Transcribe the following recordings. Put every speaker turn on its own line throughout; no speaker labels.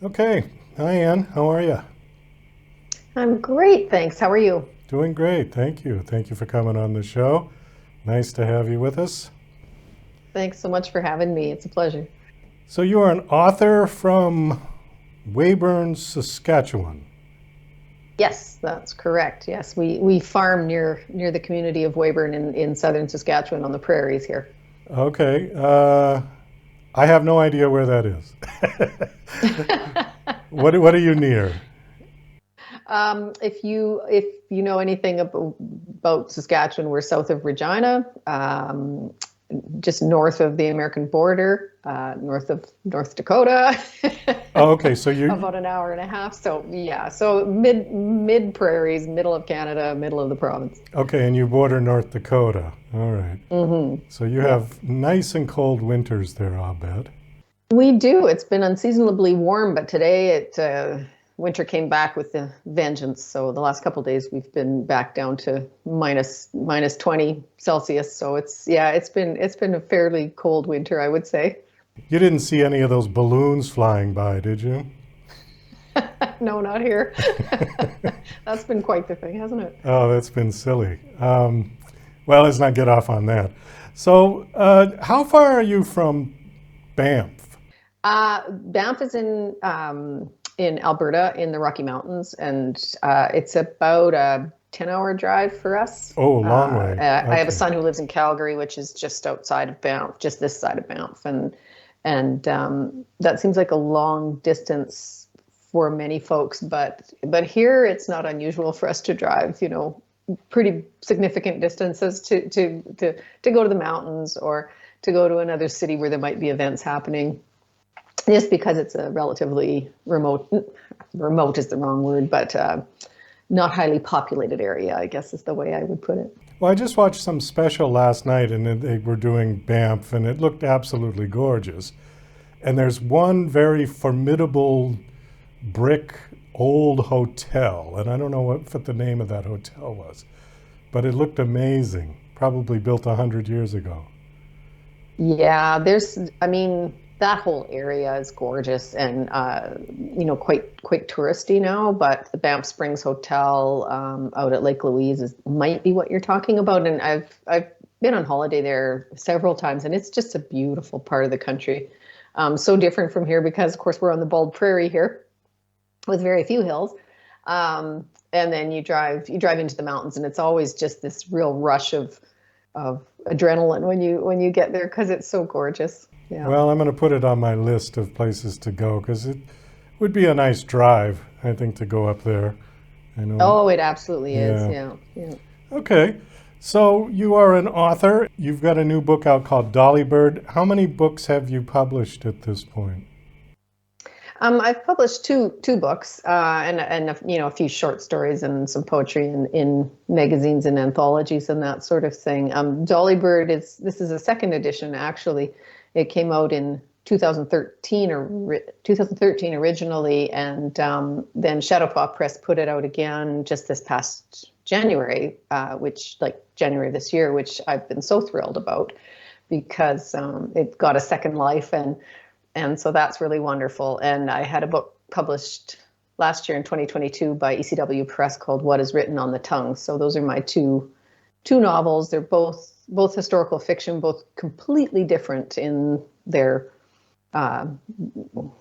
Okay. Hi, Ann. How are you?
I'm great, thanks. How are you?
Doing great. Thank you. Thank you for coming on the show. Nice to have you with us.
Thanks so much for having me. It's a pleasure.
So, you are an author from Weyburn, Saskatchewan.
Yes, that's correct. Yes, we farm near the community of Weyburn in southern Saskatchewan on the prairies here.
Okay. I have no idea where that is. What are you near?
If you know anything about Saskatchewan, we're south of Regina, just north of the American border, north of North Dakota,
Oh, okay. So you
about an hour and a half. So yeah, so mid prairies, middle of Canada, middle of the province.
okay, and you border North Dakota. All right. So you
Yep.
have nice and cold winters there, I'll bet.
We do. It's been unseasonably warm, but today winter came back with the vengeance. So the last couple of days we've been back down to minus 20 Celsius. So it's been a fairly cold winter, I would say.
You didn't see any of those balloons flying by, did you?
No, not here. That's been quite the thing, hasn't it?
Oh, that's been silly. Well, let's not get off on that. So, how far are you from Banff?
Banff is in Alberta in the Rocky Mountains, and it's about a 10-hour drive for us.
Oh, a long way.
I have a
Okay.
son who lives in Calgary, which is just outside of Banff, just this side of Banff, and that seems like a long distance for many folks, but here it's not unusual for us to drive, pretty significant distances to go to the mountains or to go to another city where there might be events happening, just because it's a relatively remote is the wrong word, but not highly populated area, I guess is the way I would put it.
Well, I just watched some special last night, and they were doing Banff, and it looked absolutely gorgeous. And there's one very formidable brick old hotel, and I don't know what the name of that hotel was, but it looked amazing. Probably built 100 years ago.
Yeah, I mean, that whole area is gorgeous and, quite touristy now, but the Banff Springs Hotel out at Lake Louise might be what you're talking about. And I've been on holiday there several times, and it's just a beautiful part of the country. So different from here because, of course, we're on the bald prairie here with very few hills. And then you drive into the mountains, and it's always just this real rush of adrenaline when you get there because it's so gorgeous. Yeah.
Well, I'm going to put it on my list of places to go because it would be a nice drive, I think, to go up there. I know.
Oh, it absolutely is.
Yeah.
Yeah. Yeah.
Okay. So you are an author. You've got a new book out called Dollybird. How many books have you published at this point?
I've published two books and a few short stories and some poetry in magazines and anthologies and that sort of thing. Dolly Bird is a second edition actually. It came out in 2013 or 2013 originally, and then Shadowpaw Press put it out again just this past January, which like January this year, which I've been so thrilled about because it got a second life and so that's really wonderful. And I had a book published last year in 2022 by ECW Press called What is Written on the Tongue. So those are my two novels. They're both historical fiction, both completely different in their uh,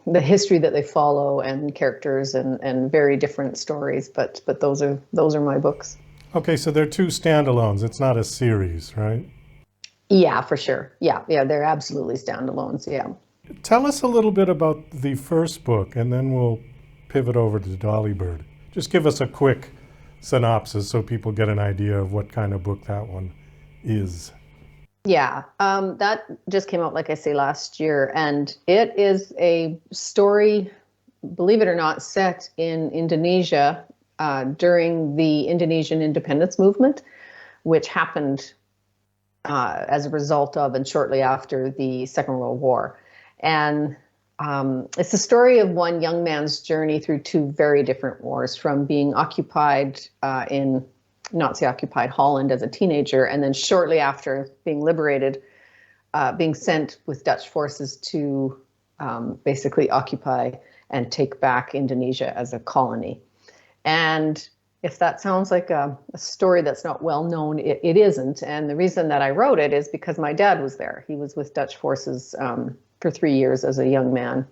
the history that they follow and characters and very different stories. But those are my books.
Okay, so they're two standalones. It's not a series, right?
Yeah, for sure. Yeah, yeah, they're absolutely standalones. Yeah.
Tell us a little bit about the first book, and then we'll pivot over to Dollybird. Just give us a quick synopsis so people get an idea of what kind of book that one is.
Yeah, that just came out, like I say, last year, and it is a story, believe it or not, set in Indonesia during the Indonesian independence movement, which happened as a result of and shortly after the Second World War. And it's the story of one young man's journey through two very different wars, from being occupied in Nazi occupied Holland as a teenager, and then shortly after being liberated, being sent with Dutch forces to basically occupy and take back Indonesia as a colony. And if that sounds like a story that's not well known, it isn't. And the reason that I wrote it is because my dad was there. He was with Dutch forces for 3 years as a young man.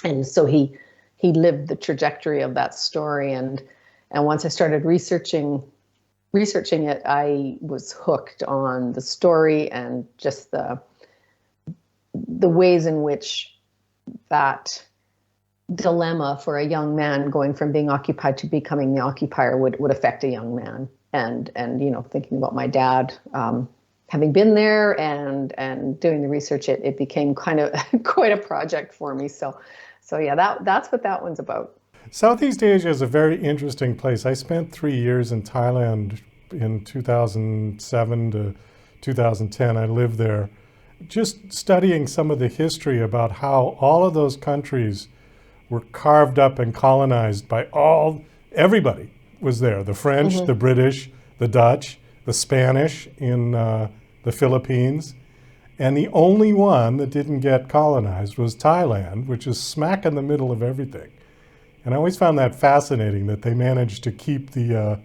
And so he lived the trajectory of that story. And once I started researching it, I was hooked on the story and just the ways in which that dilemma for a young man going from being occupied to becoming the occupier would affect a young man. And thinking about my dad having been there and doing the research, it became kind of quite a project for me. So yeah, that's what that one's about.
Southeast Asia is a very interesting place. I spent 3 years in Thailand in 2007 to 2010. I lived there, just studying some of the history about how all of those countries were carved up and colonized by everybody was there. The French, the British, the Dutch, the Spanish in the Philippines. And the only one that didn't get colonized was Thailand, which is smack in the middle of everything. And I always found that fascinating that they managed to keep the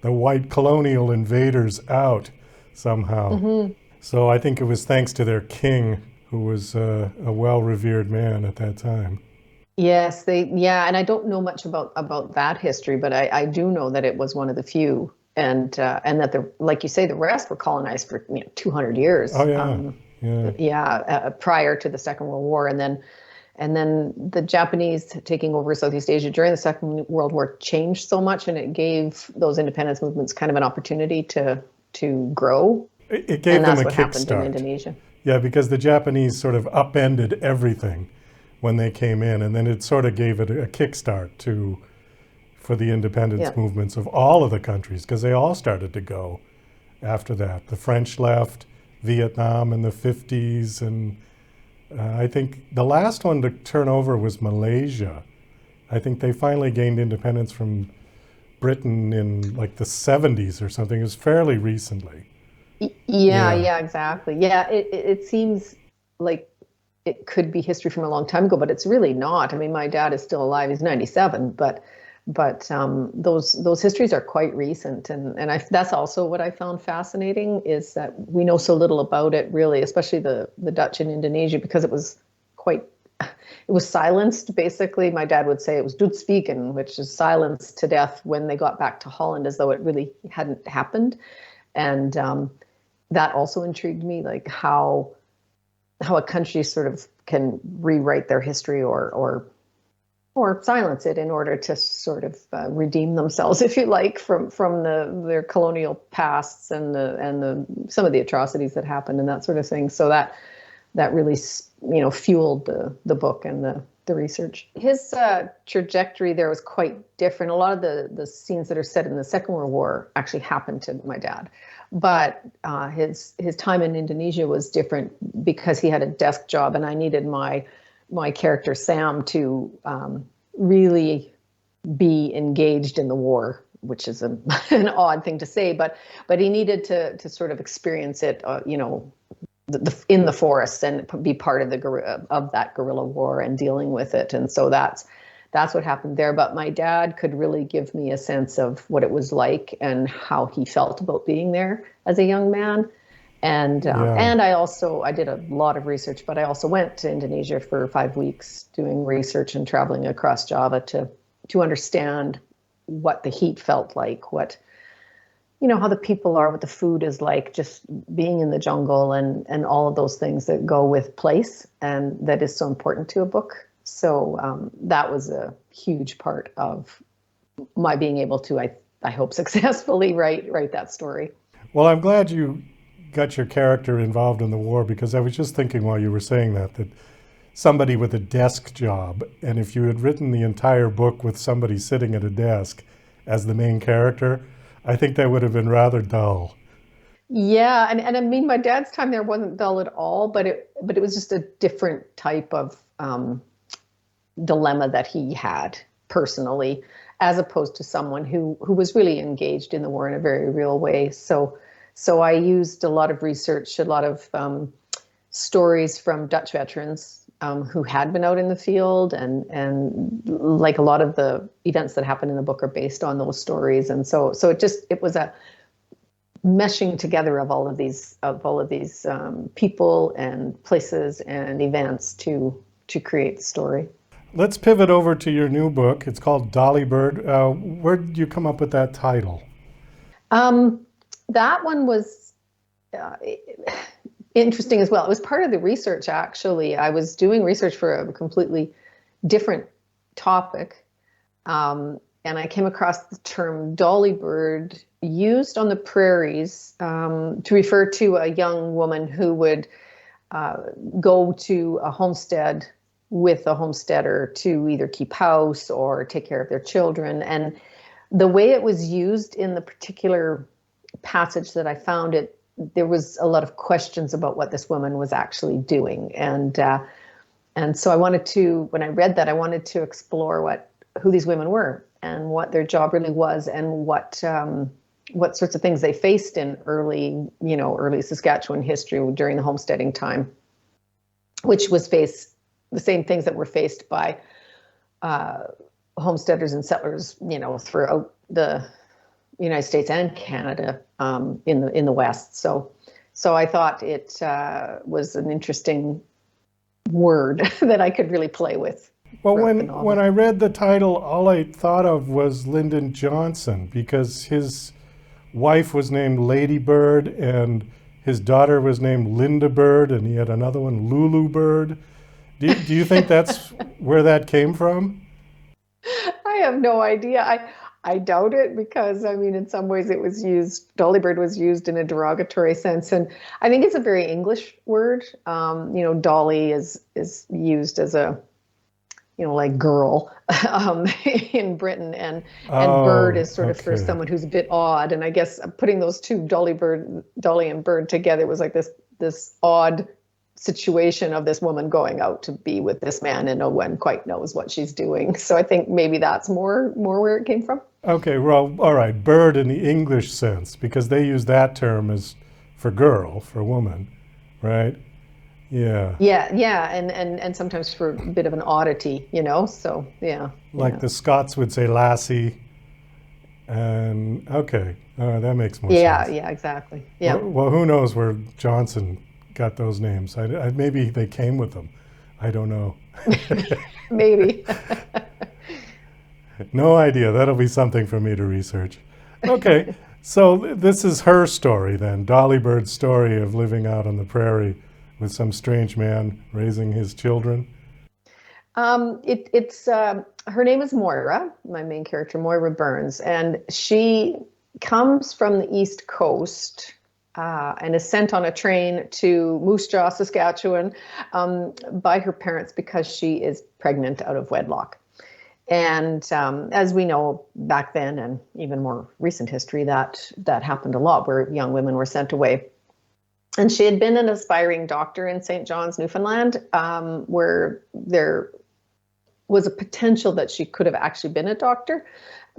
white colonial invaders out somehow. So I think it was thanks to their king, who was a well-revered man at that time.
Yes, and I don't know much about that history, but I do know that it was one of the few, and that like you say, the rest were colonized for 200 years.
Oh yeah,
prior to the Second World War, and then the Japanese taking over Southeast Asia during the Second World War changed so much, and it gave those independence movements kind of an opportunity to grow.
It gave them a kickstart.
Happened in Indonesia.
Yeah, because the Japanese sort of upended everything when they came in, and then it sort of gave it a kickstart for the independence movements of all of the countries, because they all started to go after that. The French left, Vietnam in the 50s, and I think the last one to turn over was Malaysia. I think they finally gained independence from Britain in like the 70s or something. It was fairly recently.
Yeah, exactly. Yeah, it seems like it could be history from a long time ago, but it's really not. I mean, my dad is still alive; he's 97, but those histories are quite recent, and that's also what I found fascinating, is that we know so little about it, really, especially the Dutch in Indonesia, because it was silenced. Basically, my dad would say it was doodspreken, which is silenced to death when they got back to Holland, as though it really hadn't happened, and that also intrigued me, like how a country sort of can rewrite their history or silence it in order to sort of redeem themselves, if you like, from their colonial pasts and some of the atrocities that happened and that sort of thing. So that really fueled the book and the research. His trajectory there was quite different. A lot of the scenes that are set in the Second World War actually happened to my dad. But his time in Indonesia was different because he had a desk job, and I needed my character Sam to really be engaged in the war, which is an odd thing to say, but he needed to sort of experience it, in the forests and be part of that guerrilla war and dealing with it, and so that's what happened there. But my dad could really give me a sense of what it was like and how he felt about being there as a young man. And I did a lot of research, but I also went to Indonesia for 5 weeks doing research and traveling across Java to understand what the heat felt like, how the people are, what the food is like, just being in the jungle and all of those things that go with place and that is so important to a book. So that was a huge part of my being able to, I hope, successfully write that story.
Well, I'm glad you got your character involved in the war, because I was just thinking while you were saying that somebody with a desk job, and if you had written the entire book with somebody sitting at a desk as the main character, I think that would have been rather dull.
Yeah, and I mean, my dad's time there wasn't dull at all, but it was just a different type of dilemma that he had personally, as opposed to someone who was really engaged in the war in a very real way. So I used a lot of research, a lot of stories from Dutch veterans who had been out in the field, and like a lot of the events that happen in the book are based on those stories. And so it was a meshing together of all of these people and places and events to create the story.
Let's pivot over to your new book. It's called Dollybird. Where did you come up with that title?
That one was interesting as well. It was part of the research, actually. I was doing research for a completely different topic, and I came across the term Dollybird used on the prairies to refer to a young woman who would go to a homestead with a homesteader to either keep house or take care of their children. And the way it was used in the particular passage that I found, there was a lot of questions about what this woman was actually doing. And so I wanted to, when I read that, I wanted to explore who these women were and what their job really was, and what sorts of things they faced in early Saskatchewan history during the homesteading time, which was the same things that were faced by homesteaders and settlers, throughout the United States and Canada, in the West. So I thought it was an interesting word that I could really play with.
Well, when I read the title, all I thought of was Lyndon Johnson, because his wife was named Lady Bird and his daughter was named Linda Bird, and he had another one, Lulu Bird. Do you think that's where that came from?
I have no idea. I doubt it, because in some ways it was used, Dollybird was used in a derogatory sense. And I think it's a very English word. Dolly is used as a, like girl in Britain, and bird is sort of for someone who's a bit odd. And I guess putting those two, Dolly and Bird together, was like this odd situation of this woman going out to be with this man, and no one quite knows what she's doing. So I think maybe that's more where it came from. Okay,
well, all right, bird in the English sense, because they use that term as for girl, for woman, right? Yeah.
Yeah, and sometimes for a bit of an oddity, so yeah.
Like the Scots would say lassie, and okay, that makes more sense.
Yeah, exactly. Yeah.
Well, who knows where Johnson got those names? Maybe they came with them. I don't know.
Maybe.
No idea. That'll be something for me to research. Okay, so this is her story then, Dolly Bird's story of living out on the prairie with some strange man raising his children.
It's her name is Moira, my main character, Moira Burns, and she comes from the East Coast and is sent on a train to Moose Jaw, Saskatchewan, by her parents because she is pregnant out of wedlock. And as we know, back then, and even more recent history, that happened a lot, where young women were sent away. And she had been an aspiring doctor in St. John's, Newfoundland, where there was a potential that she could have actually been a doctor,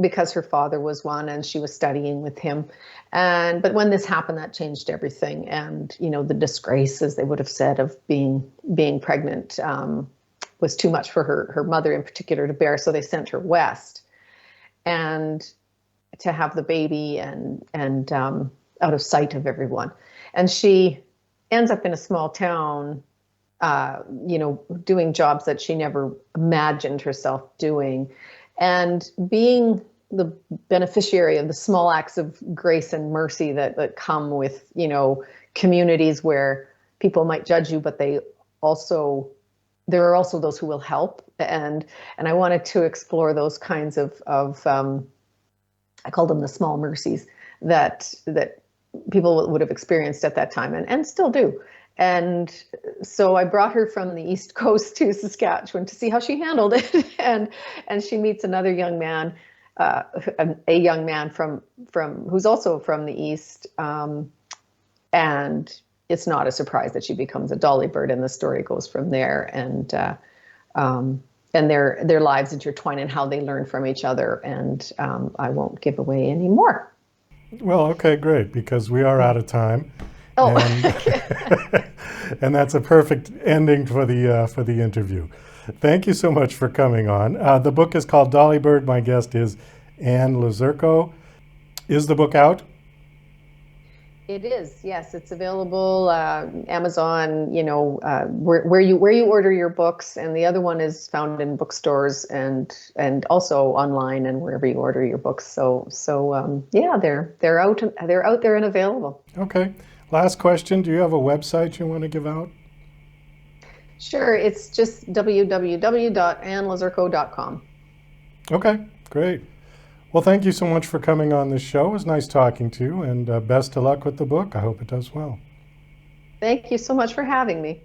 because her father was one and she was studying with him. But when this happened, that changed everything. And, the disgrace, as they would have said, of being pregnant was too much for her mother in particular to bear. So they sent her west and to have the baby and out of sight of everyone. And she ends up in a small town, doing jobs that she never imagined herself doing, and being the beneficiary of the small acts of grace and mercy that come with, communities where people might judge you, but there are also those who will help. And I wanted to explore those kinds of I call them the small mercies that people would have experienced at that time and still do. And so I brought her from the East Coast to Saskatchewan to see how she handled it. and she meets another young man, a young man from who's also from the East. And it's not a surprise that she becomes a Dollybird, and the story goes from there. And their lives intertwine and how they learn from each other. And I won't give away any more.
Well, okay, great, because we are out of time.
Oh,
And, and that's a perfect ending for the interview. Thank you so much for coming on. The book is called Dollybird. My guest is Anne Lazurko. Is the book out?
it is. Yes, it's available Amazon. Where you order your books, and the other one is found in bookstores and also online and wherever you order your books. So yeah, they're out there and available.
Okay. Last question. Do you have a website you want to give out?
Sure, it's just www.annelazurko.com.
Okay, great. Well, thank you so much for coming on this show. It was nice talking to you, and best of luck with the book. I hope it does well.
Thank you so much for having me.